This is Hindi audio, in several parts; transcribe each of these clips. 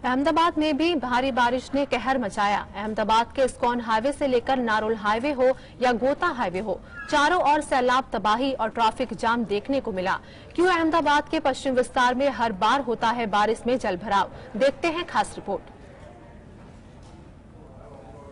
अहमदाबाद में भी भारी बारिश ने कहर मचाया। अहमदाबाद के इस्कॉन हाईवे से लेकर नारोल हाईवे हो या गोता हाईवे हो, चारों ओर सैलाब, तबाही और ट्रैफिक जाम देखने को मिला। क्यों अहमदाबाद के पश्चिम विस्तार में हर बार होता है बारिश में जल भराव, देखते हैं खास रिपोर्ट।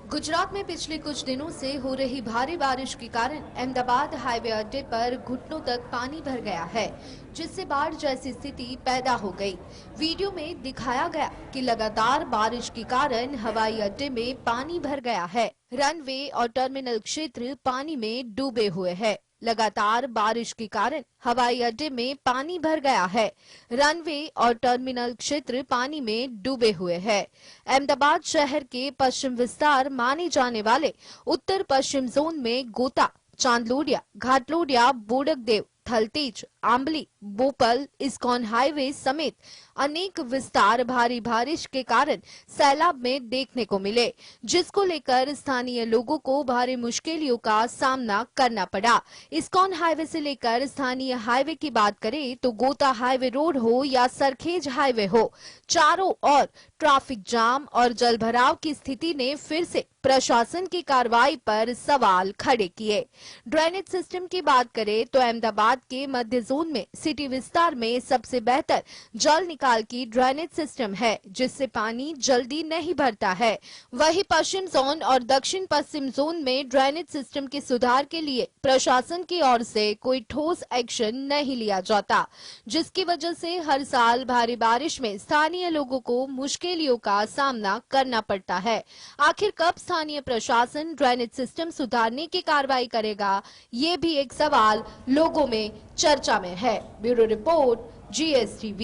गुजरात में पिछले कुछ दिनों से हो रही भारी बारिश के कारण अहमदाबाद हाईवे अड्डे पर घुटनों तक पानी भर गया है, जिससे बाढ़ जैसी स्थिति पैदा हो गई। वीडियो में दिखाया गया कि लगातार बारिश के कारण हवाई अड्डे में पानी भर गया है। रनवे और टर्मिनल क्षेत्र पानी में डूबे हुए हैं। लगातार बारिश के कारण हवाई अड्डे में पानी भर गया है। रनवे और टर्मिनल क्षेत्र पानी में डूबे हुए हैं। अहमदाबाद शहर के पश्चिम विस्तार माने जाने वाले उत्तर पश्चिम जोन में गोता, चांदलोडिया, घाटलोडिया, बोडकदेव, थलतेज, आंबली, बोपल, इस्कॉन हाईवे समेत अनेक विस्तार भारी बारिश के कारण सैलाब में देखने को मिले, जिसको लेकर स्थानीय लोगों को भारी मुश्किलों का सामना करना पड़ा। इस्कॉन हाईवे से लेकर स्थानीय हाईवे की बात करें तो गोता हाईवे रोड हो या सरखेज हाईवे हो, चारों ओर ट्रैफिक जाम और जलभराव की स्थिति ने फिर से प्रशासन की कार्रवाई पर सवाल खड़े किए। ड्रेनेज सिस्टम की बात करें तो अहमदाबाद के मध्य जोन में सिटी विस्तार में सबसे बेहतर जल निकाल की ड्रेनेज सिस्टम है, जिससे पानी जल्दी नहीं भरता है। वहीं पश्चिम जोन और दक्षिण पश्चिम जोन में ड्रेनेज सिस्टम के सुधार के लिए प्रशासन की ओर से कोई ठोस एक्शन नहीं लिया जाता, जिसकी वजह से हर साल भारी बारिश में स्थानीय लोगों को मुश्किलों का सामना करना पड़ता है। आखिर कब स्थानीय प्रशासन ड्रेनेज सिस्टम सुधारने की कार्रवाई करेगा, ये भी एक सवाल लोगों में चर्चा में है। Bureau report, GSTV।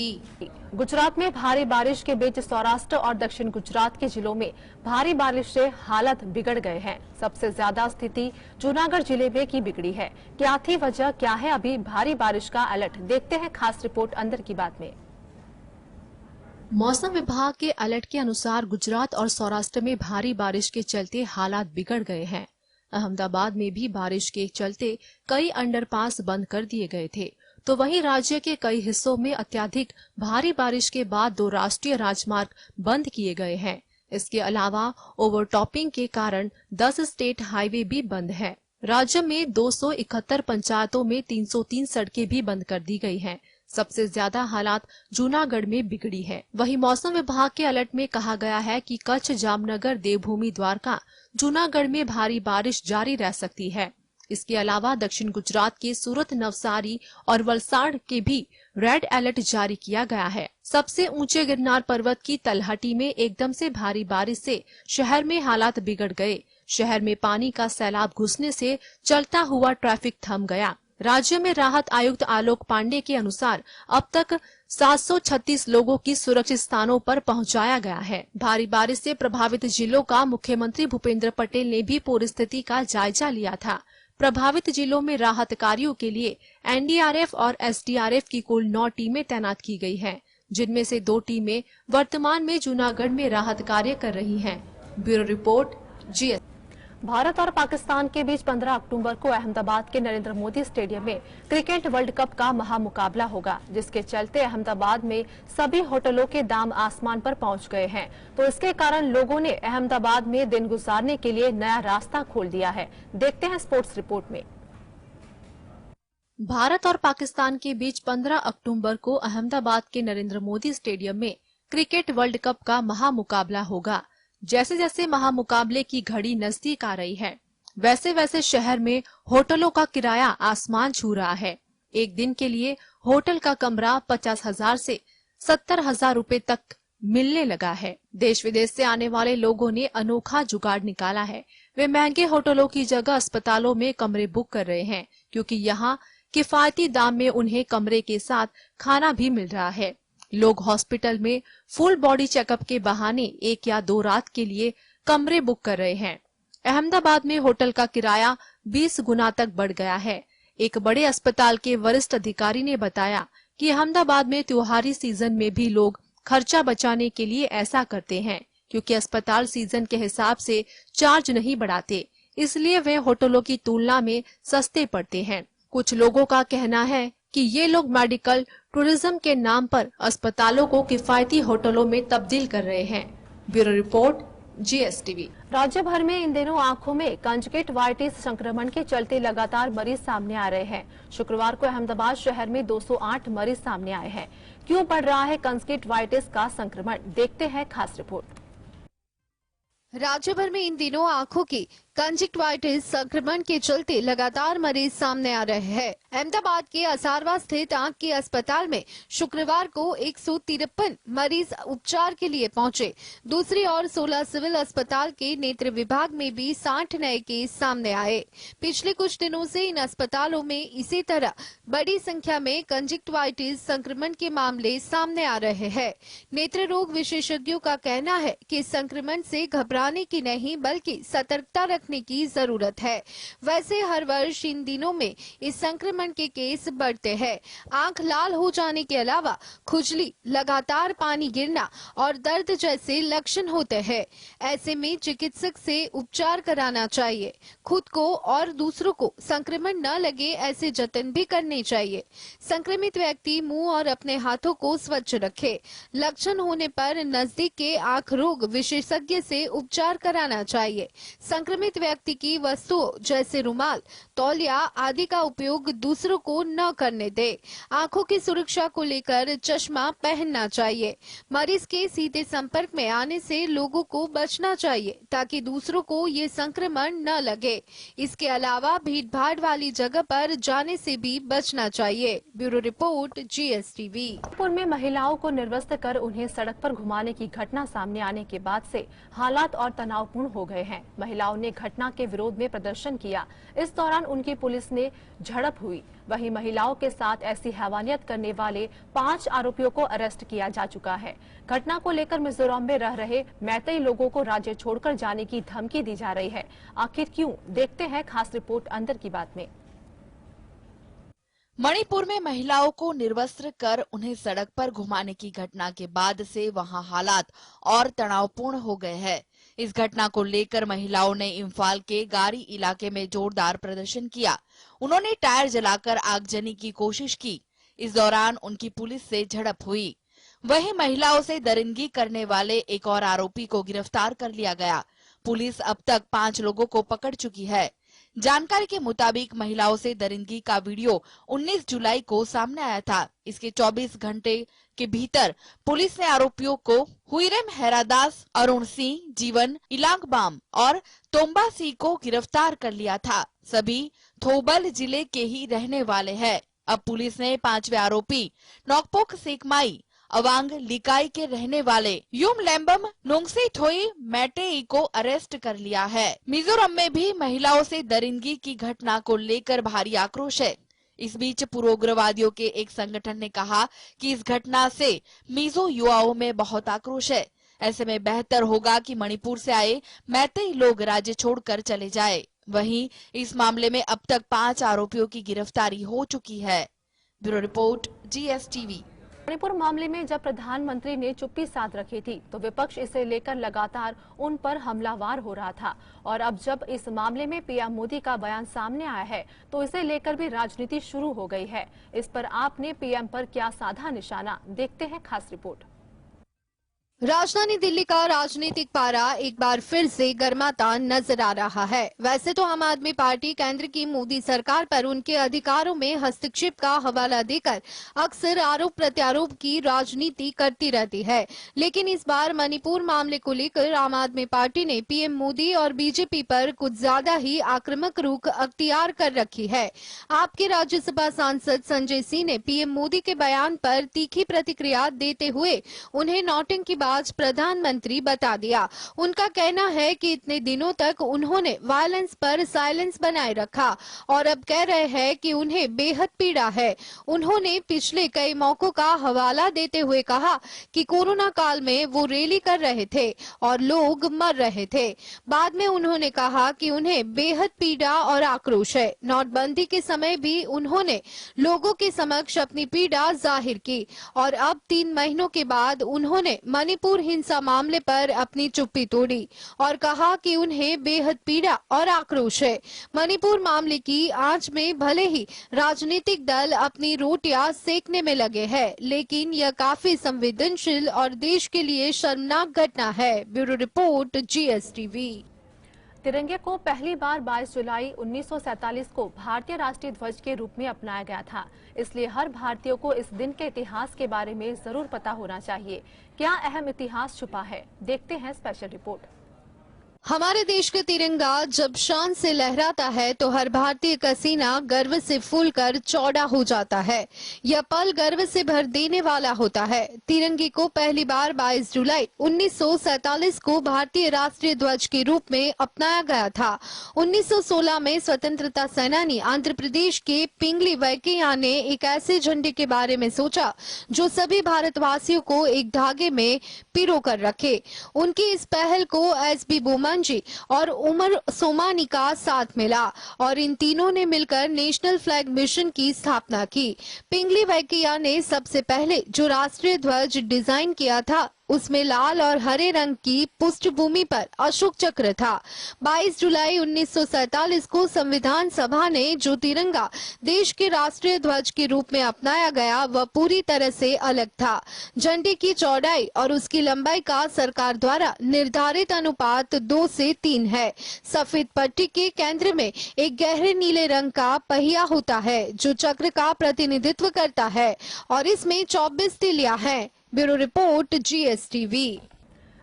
गुजरात में भारी बारिश के बीच सौराष्ट्र और दक्षिण गुजरात के जिलों में भारी बारिश से हालत बिगड़ गए हैं। सबसे ज्यादा स्थिति जूनागढ़ जिले में की बिगड़ी है। क्या थी वजह, क्या है अभी भारी बारिश का अलर्ट, देखते हैं खास रिपोर्ट अंदर की बात में। मौसम विभाग के अलर्ट के अनुसार गुजरात और सौराष्ट्र में भारी बारिश के चलते हालात बिगड़ गए हैं। अहमदाबाद में भी बारिश के चलते कई अंडरपास बंद कर दिए गए थे, तो वहीं राज्य के कई हिस्सों में अत्यधिक भारी बारिश के बाद 2 राष्ट्रीय राजमार्ग बंद किए गए हैं। इसके अलावा ओवरटॉपिंग के कारण 10 स्टेट हाईवे भी बंद है। राज्य में 271 पंचायतों में 303 सड़कें भी बंद कर दी गई हैं। सबसे ज्यादा हालात जूनागढ़ में बिगड़ी है। वहीं मौसम विभाग के अलर्ट में कहा गया है कि कच्छ, जामनगर, देवभूमि, द्वारका, जूनागढ़ में भारी बारिश जारी रह सकती है। इसके अलावा दक्षिण गुजरात के सूरत, नवसारी और वलसाड़ के भी रेड अलर्ट जारी किया गया है। सबसे ऊंचे गिरनार पर्वत की तलहटी में एकदम से भारी बारिश से शहर में हालात बिगड़ गए। शहर में पानी का सैलाब घुसने से चलता हुआ ट्रैफिक थम गया। राज्य में राहत आयुक्त आलोक पांडे के अनुसार अब तक 736 लोगों की सुरक्षित स्थानों पर पहुंचाया गया है। भारी बारिश से प्रभावित जिलों का मुख्यमंत्री भूपेंद्र पटेल ने भी परिस्थिति का जायजा लिया था। प्रभावित जिलों में राहत कार्यों के लिए NDRF और SDRF की कुल 9 टीमें तैनात की गई हैं, जिनमें से 2 टीमें वर्तमान में जूनागढ़ में राहत कार्य कर रही हैं। Bureau report, GS। भारत और पाकिस्तान के बीच 15 अक्टूबर को अहमदाबाद के नरेंद्र मोदी स्टेडियम में क्रिकेट वर्ल्ड कप का महामुकाबला होगा, जिसके चलते अहमदाबाद में सभी होटलों के दाम आसमान पर पहुंच गए हैं। तो इसके कारण लोगों ने अहमदाबाद में दिन गुजारने के लिए नया रास्ता खोल दिया है। देखते हैं स्पोर्ट्स रिपोर्ट में। भारत और पाकिस्तान के बीच 15 अक्टूबर को अहमदाबाद के नरेंद्र मोदी स्टेडियम में क्रिकेट वर्ल्ड कप का महामुकाबला होगा। जैसे जैसे महामुकाबले की घड़ी नजदीक आ रही है, वैसे वैसे शहर में होटलों का किराया आसमान छू रहा है। एक दिन के लिए होटल का कमरा 50,000 से 70,000 रुपए तक मिलने लगा है। देश विदेश से आने वाले लोगों ने अनोखा जुगाड़ निकाला है। वे महंगे होटलों की जगह अस्पतालों में कमरे बुक कर रहे हैं, क्योंकि यहाँ किफायती दाम में उन्हें कमरे के साथ खाना भी मिल रहा है। लोग हॉस्पिटल में फुल बॉडी चेकअप के बहाने 1 या 2 रात के लिए कमरे बुक कर रहे हैं। अहमदाबाद में होटल का किराया 20 गुना तक बढ़ गया है। एक बड़े अस्पताल के वरिष्ठ अधिकारी ने बताया कि अहमदाबाद में त्योहारी सीजन में भी लोग खर्चा बचाने के लिए ऐसा करते हैं, क्योंकि अस्पताल सीजन के हिसाब से चार्ज नहीं बढ़ाते, इसलिए वे होटलों की तुलना में सस्ते पड़ते हैं। कुछ लोगों का कहना है कि ये लोग मेडिकल टूरिज्म के नाम पर अस्पतालों को किफायती होटलों में तब्दील कर रहे हैं। Bureau report, GSTV। राज्य भर में इन दिनों आंखों में कंजक्टिवाइटिस संक्रमण के चलते लगातार मरीज सामने आ रहे हैं। शुक्रवार को अहमदाबाद शहर में 208 मरीज सामने आए हैं। क्यों बढ़ रहा है कंजक्टिवाइटिस का संक्रमण, देखते हैं खास रिपोर्ट। राज्य भर में इन दिनों आंखों की कंजक्टिवाइटिस संक्रमण के चलते लगातार मरीज सामने आ रहे हैं। अहमदाबाद के असारवा स्थित आंख के अस्पताल में शुक्रवार को 153 मरीज उपचार के लिए पहुंचे। दूसरी ओर 16 सिविल अस्पताल के नेत्र विभाग में भी 60 नए केस सामने आए। पिछले कुछ दिनों से इन अस्पतालों में इसी तरह बड़ी संख्या में कंजक्टिवाइटिस संक्रमण के मामले सामने आ रहे हैं। नेत्र रोग विशेषज्ञों का कहना है कि संक्रमण से घबराने की नहीं बल्कि सतर्कता रखने की जरूरत है। वैसे हर वर्ष इन दिनों में इस संक्रमण के केस बढ़ते हैं। आंख लाल हो जाने के अलावा खुजली, लगातार पानी गिरना और दर्द जैसे लक्षण होते हैं। ऐसे में चिकित्सक से उपचार कराना चाहिए। खुद को और दूसरों को संक्रमण न लगे ऐसे जतन भी करने चाहिए। संक्रमित व्यक्ति मुंह और अपने हाथों को स्वच्छ रखे। लक्षण होने पर नजदीक के आंख रोग विशेषज्ञ से उपचार कराना चाहिए। संक्रमित व्यक्ति की वस्तुओं जैसे रुमाल, तौलिया आदि का उपयोग दूसरों को न करने दे। आंखों की सुरक्षा को लेकर चश्मा पहनना चाहिए। मरीज के सीधे संपर्क में आने से लोगों को बचना चाहिए ताकि दूसरों को ये संक्रमण न लगे। इसके अलावा भीड़-भाड़ वाली जगह पर जाने से भी बचना चाहिए। Bureau report, GSTV। नागपुर में महिलाओं को निर्वस्त्र कर उन्हें सड़क पर घुमाने की घटना सामने आने के बाद से हालात और तनावपूर्ण हो गए हैं। महिलाओं ने घटना के विरोध में प्रदर्शन किया। इस दौरान उनकी पुलिस ने झड़प हुई। वहीं महिलाओं के साथ ऐसी हैवानियत करने वाले 5 आरोपियों को अरेस्ट किया जा चुका है। घटना को लेकर मिजोरम में रह रहे मैतेई लोगों को राज्य छोड़कर जाने की धमकी दी जा रही है। आखिर क्यों, देखते हैं खास रिपोर्ट अंदर की बात में। मणिपुर में महिलाओं को निर्वस्त्र कर उन्हें सड़क पर घुमाने की घटना के बाद से वहां हालात और तनावपूर्ण हो गए हैं। इस घटना को लेकर महिलाओं ने इम्फाल के गारी इलाके में जोरदार प्रदर्शन किया। उन्होंने टायर जलाकर आगजनी की कोशिश की। इस दौरान उनकी पुलिस से झड़प हुई। वहीं महिलाओं से दरिंदगी करने वाले एक और आरोपी को गिरफ्तार कर लिया गया। पुलिस अब तक 5 लोगों को पकड़ चुकी है। जानकारी के मुताबिक महिलाओं से दरिंदगी का वीडियो 19 जुलाई को सामने आया था। इसके 24 घंटे के भीतर पुलिस ने आरोपियों को हुईरेम हैरादास, अरुण सिंह, जीवन इलांगबाम और तोम्बा सिंह को गिरफ्तार कर लिया था। सभी थोबल जिले के ही रहने वाले हैं। अब पुलिस ने 5वें आरोपी नोकपोक सेकमाई अवांग लिकाई के रहने वाले युम लैम्बम नोंगसे थोई मैटेई को अरेस्ट कर लिया है। मिजोरम में भी महिलाओं से दरिंदगी की घटना को लेकर भारी आक्रोश है। इस बीच पूर्व उग्रवादियों के एक संगठन ने कहा कि इस घटना से मिजो युवाओं में बहुत आक्रोश है। ऐसे में बेहतर होगा कि मणिपुर से आए मैतेई लोग राज्य छोड़कर चले जाए। वहीं इस मामले में अब तक 5 आरोपियों की गिरफ्तारी हो चुकी है। Bureau report, GSTV। मणिपुर मामले में जब प्रधानमंत्री ने चुप्पी साध रखी थी तो विपक्ष इसे लेकर लगातार उन पर हमलावर हो रहा था और अब जब इस मामले में पीएम मोदी का बयान सामने आया है तो इसे लेकर भी राजनीति शुरू हो गई है। इस पर आपने पीएम पर क्या साधा निशाना, देखते हैं खास रिपोर्ट। राजधानी दिल्ली का राजनीतिक पारा एक बार फिर से गर्माता नजर आ रहा है। वैसे तो आम आदमी पार्टी केंद्र की मोदी सरकार पर उनके अधिकारों में हस्तक्षेप का हवाला देकर अक्सर आरोप प्रत्यारोप की राजनीति करती रहती है, लेकिन इस बार मणिपुर मामले को लेकर आम आदमी पार्टी ने पीएम मोदी और बीजेपी पर कुछ ज्यादा ही आक्रामक रुख अख्तियार कर रखी है। आपके राज्यसभा सांसद संजय सिंह ने पीएम मोदी के बयान पर तीखी प्रतिक्रिया देते हुए उन्हें नौटंकी आज प्रधानमंत्री बता दिया। उनका कहना है कि इतने दिनों तक उन्होंने वायलेंस पर साइलेंस बनाए रखा और अब कह रहे हैं कि उन्हें बेहद पीड़ा है। उन्होंने पिछले कई मौकों का हवाला देते हुए कहा कि कोरोना काल में वो रैली कर रहे थे और लोग मर रहे थे। बाद में उन्होंने कहा कि उन्हें बेहद पीड़ा और आक्रोश है। नोटबंदी के समय भी उन्होंने लोगों के समक्ष अपनी पीड़ा जाहिर की और अब 3 महीनों के बाद उन्होंने मणिपुर हिंसा मामले पर अपनी चुप्पी तोड़ी और कहा कि उन्हें बेहद पीड़ा और आक्रोश है। मणिपुर मामले की आंच में भले ही राजनीतिक दल अपनी रोटियां सेकने में लगे हैं, लेकिन यह काफी संवेदनशील और देश के लिए शर्मनाक घटना है। Bureau report, GSTV। तिरंगे को पहली बार 22 जुलाई 1947 को भारतीय राष्ट्रीय ध्वज के रूप में अपनाया गया था। इसलिए हर भारतीय को इस दिन के इतिहास के बारे में जरूर पता होना चाहिए। क्या अहम इतिहास छुपा है, देखते हैं स्पेशल रिपोर्ट। हमारे देश का तिरंगा जब शान से लहराता है तो हर भारतीय का सीना गर्व से फूलकर चौड़ा हो जाता है। यह पल गर्व से भर देने वाला होता है। तिरंगे को पहली बार 22 जुलाई 1947 को भारतीय राष्ट्रीय ध्वज के रूप में अपनाया गया था। 1916 में स्वतंत्रता सेनानी आंध्र प्रदेश के पिंगली वेंकैया ने एक ऐसे झंडे के बारे में सोचा जो सभी भारतवासियों को एक धागे में पिरो कर रखे। उनकी इस पहल को SB बोमन जी और उमर सोमानी का साथ मिला और इन तीनों ने मिलकर नेशनल फ्लैग मिशन की स्थापना की। पिंगली वेंकैया ने सबसे पहले जो राष्ट्रीय ध्वज डिजाइन किया था उसमें लाल और हरे रंग की पृष्ठभूमि पर अशोक चक्र था। 22 जुलाई 1947 को संविधान सभा ने जो तिरंगा देश के राष्ट्रीय ध्वज के रूप में अपनाया गया वह पूरी तरह से अलग था। झंडे की चौड़ाई और उसकी लंबाई का सरकार द्वारा निर्धारित अनुपात 2 से 3 है। सफेद पट्टी के केंद्र में एक गहरे नीले रंग का पहिया होता है जो चक्र का प्रतिनिधित्व करता है और इसमें 24 तिलियां हैं। Bureau report, GSTV।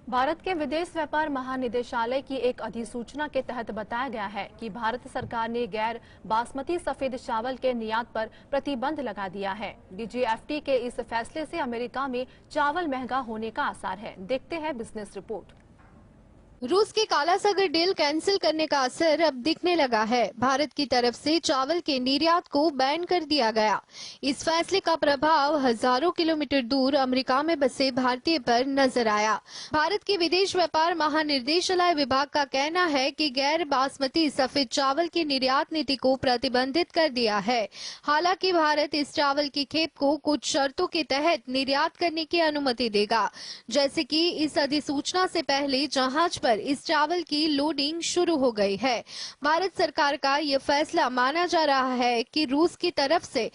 भारत के विदेश व्यापार महानिदेशालय की एक अधिसूचना के तहत बताया गया है कि भारत सरकार ने गैर बासमती सफेद चावल के निर्यात पर प्रतिबंध लगा दिया है। DGFT के इस फैसले से अमेरिका में चावल महंगा होने का आसार है। देखते हैं बिजनेस रिपोर्ट। रूस के काला सागर डील कैंसिल करने का असर अब दिखने लगा है। भारत की तरफ से चावल के निर्यात को बैन कर दिया गया। इस फैसले का प्रभाव हजारों किलोमीटर दूर अमेरिका में बसे भारतीय पर नजर आया। भारत के विदेश व्यापार महानिदेशालय विभाग का कहना है कि गैर बासमती सफेद चावल की निर्यात नीति को प्रतिबंधित कर दिया है। हालांकि भारत इस चावल की खेप को कुछ शर्तों के तहत निर्यात करने की अनुमति देगा, जैसे कि इस अधिसूचना से पहले जहाज पर इस चावल की लोडिंग शुरू हो गई है। भारत सरकार का यह फैसला माना जा रहा है कि रूस की तरफ से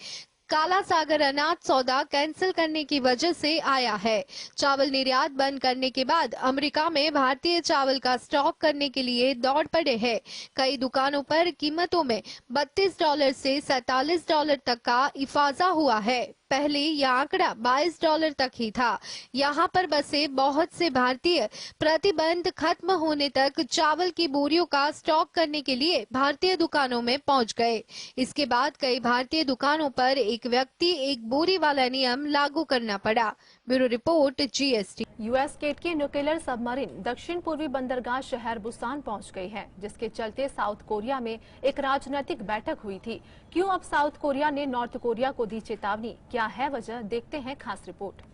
काला सागर अनाज सौदा कैंसिल करने की वजह से आया है। चावल निर्यात बंद करने के बाद अमेरिका में भारतीय चावल का स्टॉक करने के लिए दौड़ पड़े हैं। कई दुकानों पर कीमतों में $32 से $47 तक का इजाफा हुआ है। पहले यह आंकड़ा $22 तक ही था। यहाँ पर बसे बहुत से भारतीय प्रतिबंध खत्म होने तक चावल की बोरियों का स्टॉक करने के लिए भारतीय दुकानों में पहुँच गए। इसके बाद कई भारतीय दुकानों पर एक व्यक्ति एक बोरी वाला नियम लागू करना पड़ा। Bureau report, GST। US गेट की न्यूक्लियर सबमरीन दक्षिण पूर्वी बंदरगाह शहर बुसान पहुंच गई है, जिसके चलते साउथ कोरिया में एक राजनीतिक बैठक हुई थी। क्यों अब साउथ कोरिया ने नॉर्थ कोरिया को दी चेतावनी, क्या है वजह, देखते हैं खास रिपोर्ट।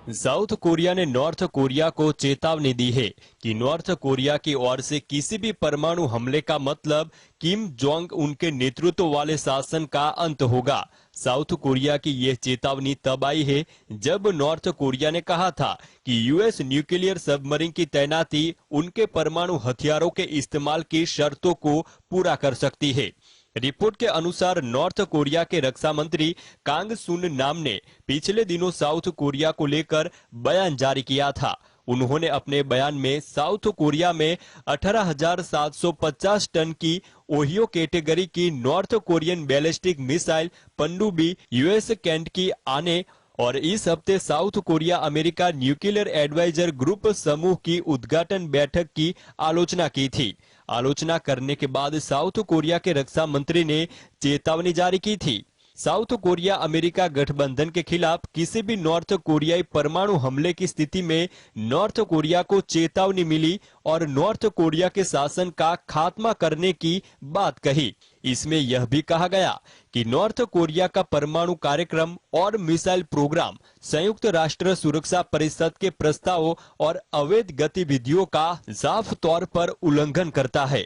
साउथ कोरिया ने नॉर्थ कोरिया को चेतावनी दी है कि नॉर्थ कोरिया की ओर से किसी भी परमाणु हमले का मतलब किम जोंग उनके नेतृत्व वाले शासन का अंत होगा। साउथ कोरिया की यह चेतावनी तब आई है जब नॉर्थ कोरिया ने कहा था कि US न्यूक्लियर सबमरीन की तैनाती उनके परमाणु हथियारों के इस्तेमाल की शर्तों को पूरा कर सकती है। रिपोर्ट के अनुसार नॉर्थ कोरिया के रक्षा मंत्री कांग सुन नाम ने पिछले दिनों साउथ कोरिया को लेकर बयान जारी किया था। उन्होंने अपने बयान में साउथ कोरिया में 18,750 टन की ओहियो कैटेगरी की नॉर्थ कोरियन बैलिस्टिक मिसाइल पनडुब्बी US कैंट की आने और इस हफ्ते South Korea America nuclear adviser group समूह की उद्घाटन बैठक की आलोचना की थी। आलोचना करने के बाद साउथ कोरिया के रक्षा मंत्री ने चेतावनी जारी की थी। साउथ कोरिया अमेरिका गठबंधन के खिलाफ किसी भी नॉर्थ कोरियाई परमाणु हमले की स्थिति में नॉर्थ कोरिया को चेतावनी मिली और नॉर्थ कोरिया के शासन का खात्मा करने की बात कही। इसमें यह भी कहा गया कि नॉर्थ कोरिया का परमाणु कार्यक्रम और मिसाइल प्रोग्राम संयुक्त राष्ट्र सुरक्षा परिषद के प्रस्तावों और अवैध गतिविधियों का साफ तौर पर उल्लंघन करता है।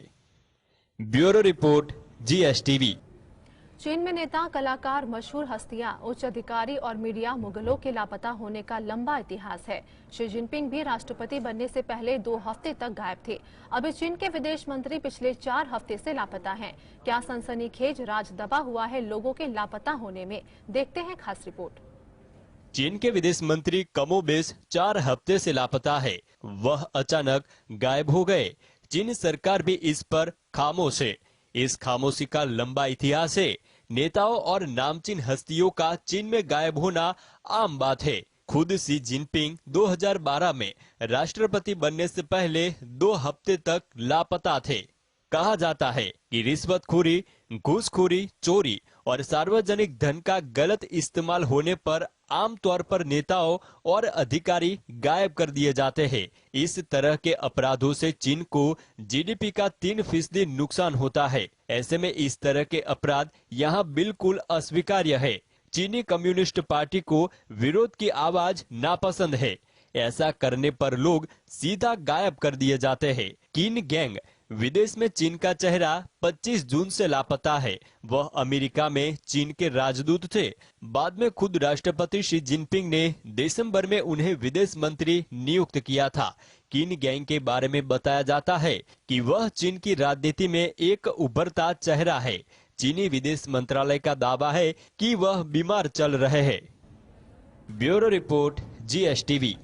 Bureau report, GSTV। चीन में नेता, कलाकार, मशहूर हस्तियां, उच्च अधिकारी और मीडिया मुगलों के लापता होने का लंबा इतिहास है। शी जिनपिंग भी राष्ट्रपति बनने से पहले 2 हफ्ते तक गायब थे। अभी चीन के विदेश मंत्री पिछले 4 हफ्ते से लापता हैं। क्या सनसनीखेज राज दबा हुआ है लोगों के लापता होने में? देखते हैं खास रिपोर्ट। चीन के विदेश मंत्री कमोबेश 4 हफ्ते से लापता है। वह अचानक गायब हो गए। चीन सरकार भी इस पर खामोश है। इस खामोशी का लंबा इतिहास है। नेताओं और नामचीन हस्तियों का चीन में गायब होना आम बात है। खुद शी जिनपिंग 2012 में राष्ट्रपति बनने से पहले 2 हफ्ते तक लापता थे। कहा जाता है कि रिश्वतखोरी, घूसखोरी, चोरी और सार्वजनिक धन का गलत इस्तेमाल होने पर आमतौर पर नेताओं और अधिकारी गायब कर दिए जाते हैं। इस तरह के अपराधों से चीन को जीडीपी का 3% नुकसान होता है। ऐसे में इस तरह के अपराध यहाँ बिल्कुल अस्वीकार्य है। चीनी कम्युनिस्ट पार्टी को विरोध की आवाज नापसंद है। ऐसा करने पर लोग सीधा गायब कर दिए जाते हैं। किन गैंग विदेश में चीन का चेहरा 25 जून से लापता है। वह अमेरिका में चीन के राजदूत थे। बाद में खुद राष्ट्रपति शी जिनपिंग ने दिसंबर में उन्हें विदेश मंत्री नियुक्त किया था। किन गैंग के बारे में बताया जाता है कि वह चीन की राजनीति में एक उभरता चेहरा है। चीनी विदेश मंत्रालय का दावा है कि वह बीमार चल रहे हैं। Bureau report, GSTV।